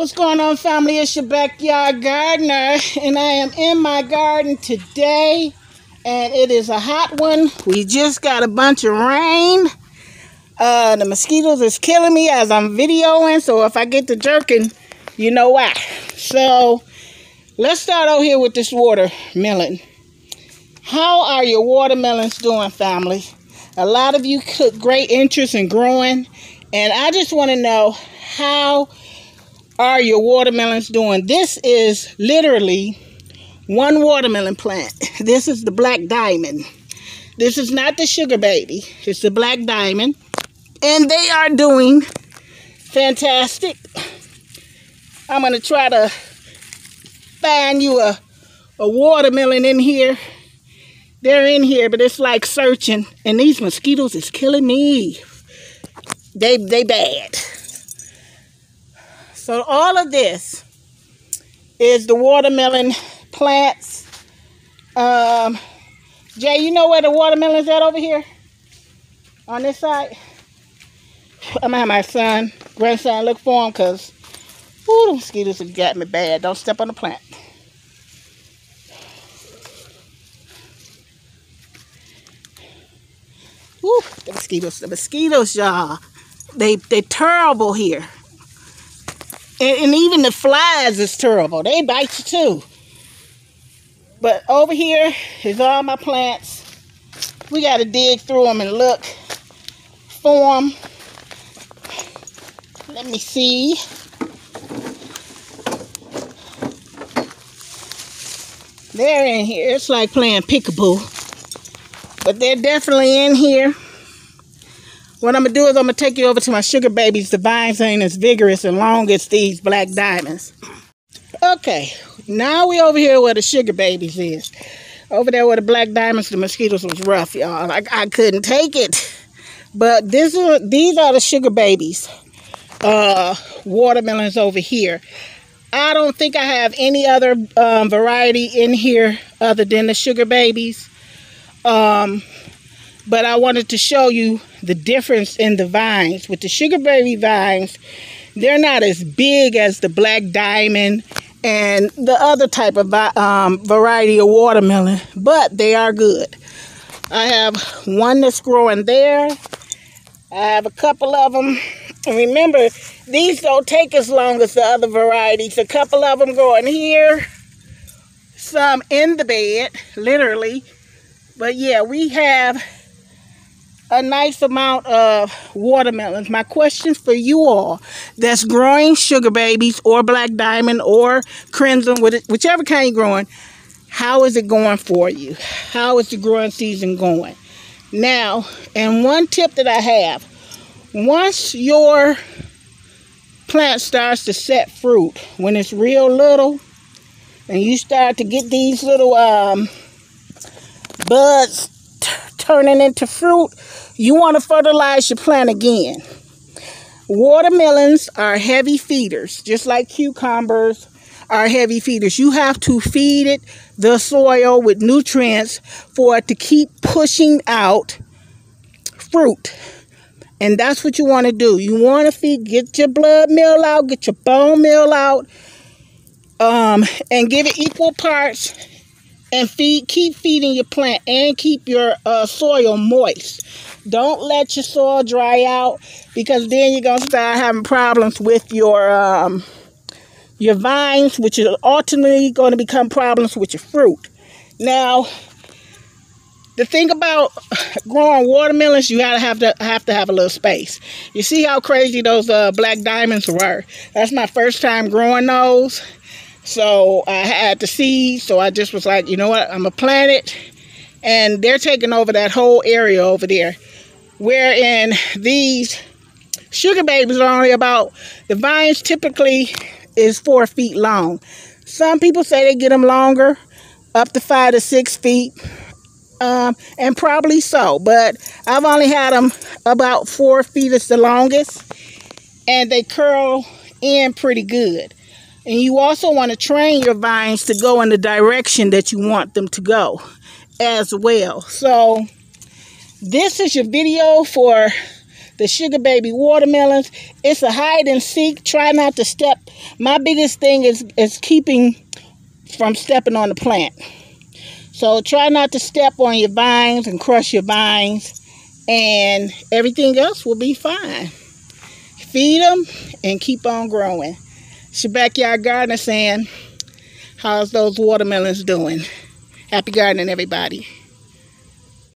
What's going on, family? It's your backyard gardener, and I am in my garden today, and it is a hot one. We just got a bunch of rain. The mosquitoes is killing me as I'm videoing, so if I get to jerking, you know why. So let's start out here with this watermelon. How are your watermelons doing, family? A lot of you took great interest in growing, and I just want to know, how are your watermelons doing? This is literally one watermelon plant. This is the Black Diamond. This is not the Sugar Baby. It's the Black Diamond. And they are doing fantastic. I'm going to try to find you a watermelon in here. They're in here, but it's like searching. And these mosquitoes is killing me. They bad. So all of this is the watermelon plants. Jay, you know where the watermelon's at over here? On this side? I'm going to have my grandson look for them, because the mosquitoes have got me bad. Don't step on the plant. The mosquitoes, y'all. They terrible here. And even the flies is terrible. They bite you too. But over here is all my plants. We got to dig through them and look for them. Let me see. They're in here. It's like playing peekaboo. But they're definitely in here. What I'm going to do is I'm going to take you over to my Sugar Babies. The vines ain't as vigorous and long as these Black Diamonds. Okay, now we over here where the Sugar Babies is. Over there where the Black Diamonds, the mosquitoes was rough, y'all. I couldn't take it. But these are the Sugar Babies watermelons over here. I don't think I have any other variety in here other than the Sugar Babies. But I wanted to show you the difference in the vines. With the Sugar Baby vines, they're not as big as the Black Diamond and the other type of variety of watermelon, but they are good. I have one that's growing there. I have a couple of them. And remember, these don't take as long as the other varieties. A couple of them growing here. Some in the bed, literally. But yeah, we have a nice amount of watermelons. My question for you all that's growing Sugar Babies or Black Diamond or Crimson, whichever kind you're growing, how is it going for you? How is the growing season going? Now, and one tip that I have, once your plant starts to set fruit, when it's real little, and you start to get these little buds turning into fruit, you want to fertilize your plant again. Watermelons are heavy feeders, just like cucumbers are heavy feeders. You have to feed it the soil with nutrients for it to keep pushing out fruit. And that's what you want to do. You want to get your blood meal out, get your bone meal out, and give it equal parts. And keep feeding your plant and keep your soil moist. Don't let your soil dry out, because then you're going to start having problems with your vines, which are ultimately going to become problems with your fruit. Now, the thing about growing watermelons, you have to have a little space. You see how crazy those Black Diamonds were? That's my first time growing those. So I had the seeds, so I just was like, you know what, I'm going to plant it. And they're taking over that whole area over there. Wherein these Sugar Babies are only about, the vines typically is 4 feet long. Some people say they get them longer, up to 5 to 6 feet. And probably so. But I've only had them about 4 feet is the longest. And they curl in pretty good. And you also want to train your vines to go in the direction that you want them to go as well. So this is your video for the Sugar Baby watermelons. It's a hide and seek. Try not to step. My biggest thing is keeping from stepping on the plant. So try not to step on your vines and crush your vines, and everything else will be fine. Feed them and keep on growing. It's your backyard gardener saying, how's those watermelons doing? Happy gardening, everybody.